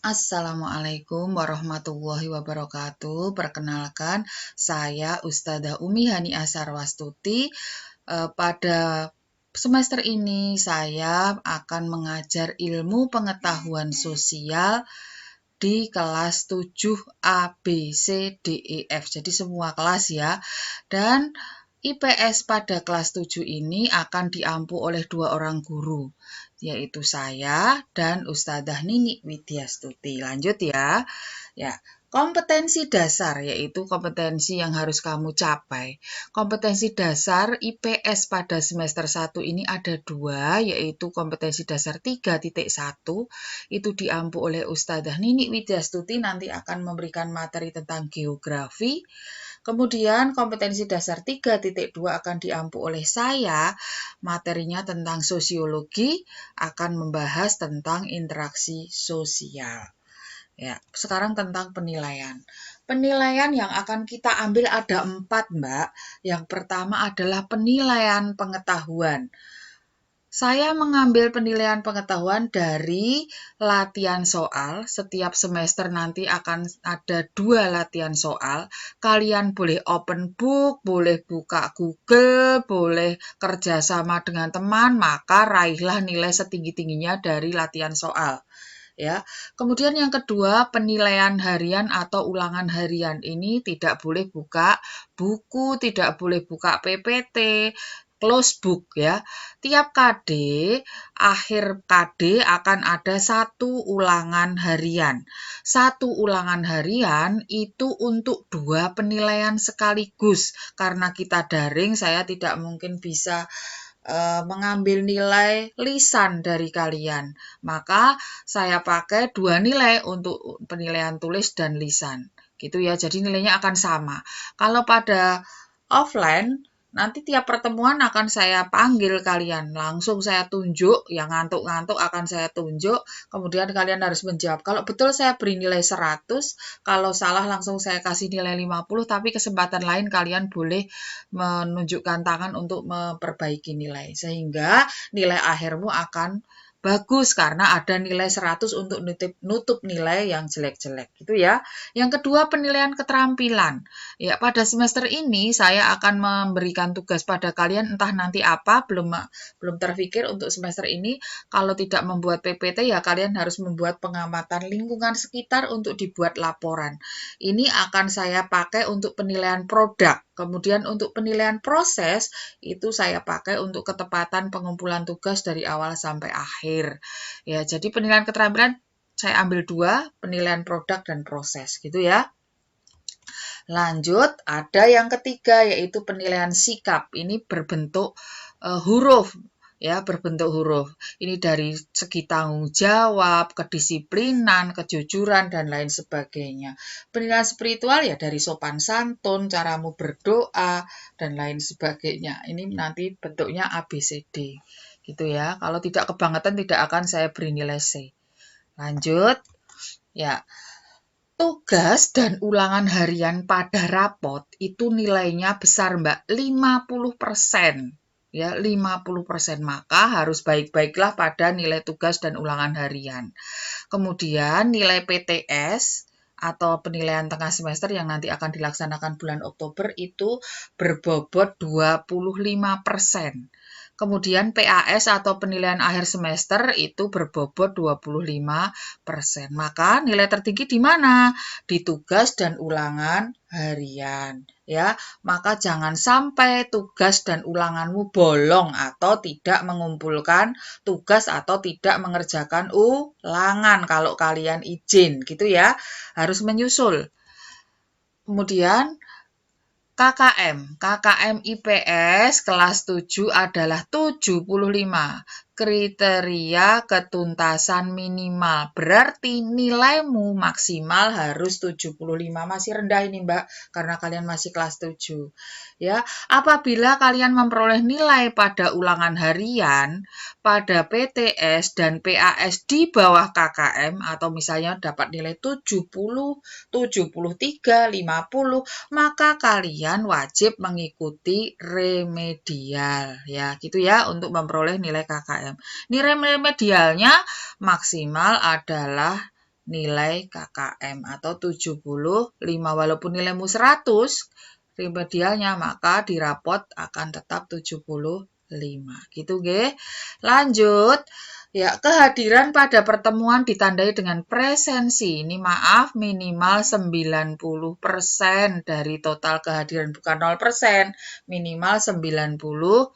Assalamualaikum warahmatullahi wabarakatuh. Perkenalkan, saya Ustadzah Umi Haniah Sarwastuti. Pada semester ini saya akan mengajar ilmu pengetahuan sosial di kelas 7 A, B, C, D, E, F. Jadi semua kelas ya. Dan IPS pada kelas 7 ini akan diampu oleh 2 orang guru, yaitu saya dan Ustadzah Nini Widyastuti. Lanjut ya. Ya, kompetensi dasar yaitu kompetensi yang harus kamu capai. Kompetensi dasar IPS pada semester 1 ini ada 2, yaitu kompetensi dasar 3.1, itu diampu oleh Ustadzah Nini Widyastuti, nanti akan memberikan materi tentang geografi. Kemudian kompetensi dasar 3.2 akan diampu oleh saya, materinya tentang sosiologi, akan membahas tentang interaksi sosial. Ya, sekarang tentang penilaian. Penilaian yang akan kita ambil ada 4, Mbak. Yang pertama adalah penilaian pengetahuan. Saya mengambil penilaian pengetahuan dari latihan soal. Setiap semester nanti akan ada 2 latihan soal. Kalian boleh open book, boleh buka Google, boleh kerjasama dengan teman, maka raihlah nilai setinggi-tingginya dari latihan soal. Ya. Kemudian yang kedua, penilaian harian atau ulangan harian. Ini tidak boleh buka buku, tidak boleh buka PPT, close book ya. Tiap KD, akhir KD akan ada 1 ulangan harian. 1 ulangan harian itu untuk 2 penilaian sekaligus. Karena kita daring, saya tidak mungkin bisa mengambil nilai lisan dari kalian. Maka saya pakai 2 nilai untuk penilaian tulis dan lisan. Gitu ya, jadi nilainya akan sama. Kalau pada offline, nanti tiap pertemuan akan saya panggil kalian. Langsung saya tunjuk, yang ngantuk-ngantuk akan saya tunjuk, kemudian kalian harus menjawab. Kalau betul saya beri nilai 100, kalau salah langsung saya kasih nilai 50, tapi kesempatan lain kalian boleh menunjukkan tangan untuk memperbaiki nilai. Sehingga nilai akhirmu akan bagus karena ada nilai 100 untuk nutup nilai yang jelek-jelek gitu ya. Yang kedua, penilaian keterampilan. Ya, pada semester ini saya akan memberikan tugas pada kalian, entah nanti apa, belum terpikir untuk semester ini. Kalau tidak membuat PPT ya kalian harus membuat pengamatan lingkungan sekitar untuk dibuat laporan. Ini akan saya pakai untuk penilaian produk. Kemudian untuk penilaian proses itu saya pakai untuk ketepatan pengumpulan tugas dari awal sampai akhir. Ya, jadi penilaian keterampilan saya ambil 2, penilaian produk dan proses gitu ya. Lanjut, ada yang ketiga yaitu penilaian sikap. Ini berbentuk huruf. Ya, berbentuk huruf. Ini dari segi tanggung jawab, kedisiplinan, kejujuran, dan lain sebagainya. Penilaian spiritual ya dari sopan santun, caramu berdoa, dan lain sebagainya. Ini nanti bentuknya ABCD. Gitu ya. Kalau tidak kebangetan tidak akan saya beri nilai C. Lanjut. Ya. Tugas dan ulangan harian pada rapot itu nilainya besar, Mbak, 50%. Ya, 50%. Maka harus baik-baiklah pada nilai tugas dan ulangan harian. Kemudian nilai PTS atau penilaian tengah semester yang nanti akan dilaksanakan bulan Oktober itu berbobot 25%. Kemudian PAS atau penilaian akhir semester itu berbobot 25%. Maka nilai tertinggi di mana? Di tugas dan ulangan harian. Ya, maka jangan sampai tugas dan ulanganmu bolong atau tidak mengumpulkan tugas atau tidak mengerjakan ulangan kalau kalian izin gitu ya. Harus menyusul. Kemudian KKM IPS kelas 7 adalah 75. Kriteria ketuntasan minimal. Berarti nilaimu maksimal harus 75. Masih rendah ini, Mbak, karena kalian masih kelas 7. Ya, apabila kalian memperoleh nilai pada ulangan harian, pada PTS dan PAS di bawah KKM atau misalnya dapat nilai 70, 73, 50, maka kalian wajib mengikuti remedial ya gitu ya untuk memperoleh nilai KKM. Nilai remedialnya maksimal adalah nilai KKM atau 75. Walaupun nilaimu 100 remedialnya, maka di rapot akan tetap 75. Gitu, nggih. Lanjut. Ya, kehadiran pada pertemuan ditandai dengan presensi. Ini maaf, minimal 90% dari total kehadiran, bukan 0%, minimal 90%.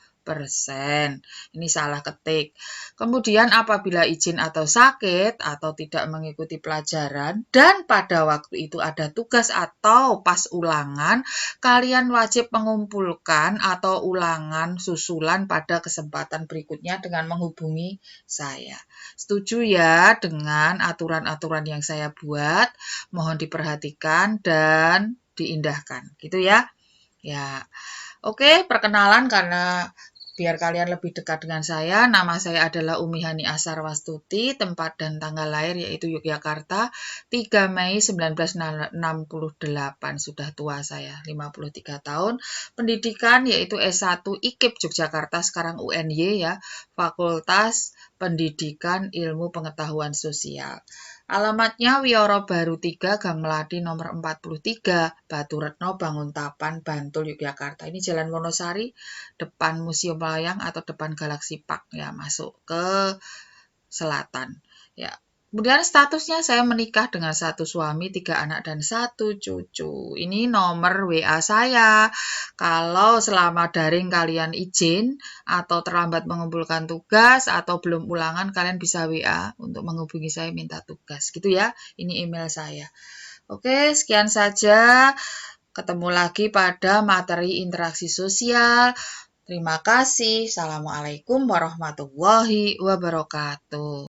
Ini salah ketik. Kemudian apabila izin atau sakit atau tidak mengikuti pelajaran dan pada waktu itu ada tugas atau pas ulangan, kalian wajib mengumpulkan atau ulangan susulan pada kesempatan berikutnya dengan menghubungi saya. Setuju ya dengan aturan-aturan yang saya buat? Mohon diperhatikan dan diindahkan. Gitu ya. Ya. Oke, perkenalan karena biar kalian lebih dekat dengan saya, nama saya adalah Umi Hani Asarwastuti, tempat dan tanggal lahir yaitu Yogyakarta, 3 Mei 1968. Sudah tua saya, 53 tahun. Pendidikan yaitu S1 IKIP Yogyakarta, sekarang UNY ya, Fakultas Pendidikan Ilmu Pengetahuan Sosial. Alamatnya Wioro Baru 3, Gang Melati nomor 43, Batu Retno, Banguntapan, Bantul, Yogyakarta. Ini Jalan Wonosari, depan Museum Layang atau depan Galaxy Park ya, masuk ke selatan. Ya. Kemudian statusnya saya menikah dengan 1 suami, 3 anak, dan 1 cucu. Ini nomor WA saya. Kalau selama daring kalian izin atau terlambat mengumpulkan tugas atau belum ulangan, kalian bisa WA untuk menghubungi saya minta tugas. Gitu ya, ini email saya. Oke, sekian saja. Ketemu lagi pada materi interaksi sosial. Terima kasih. Assalamualaikum warahmatullahi wabarakatuh.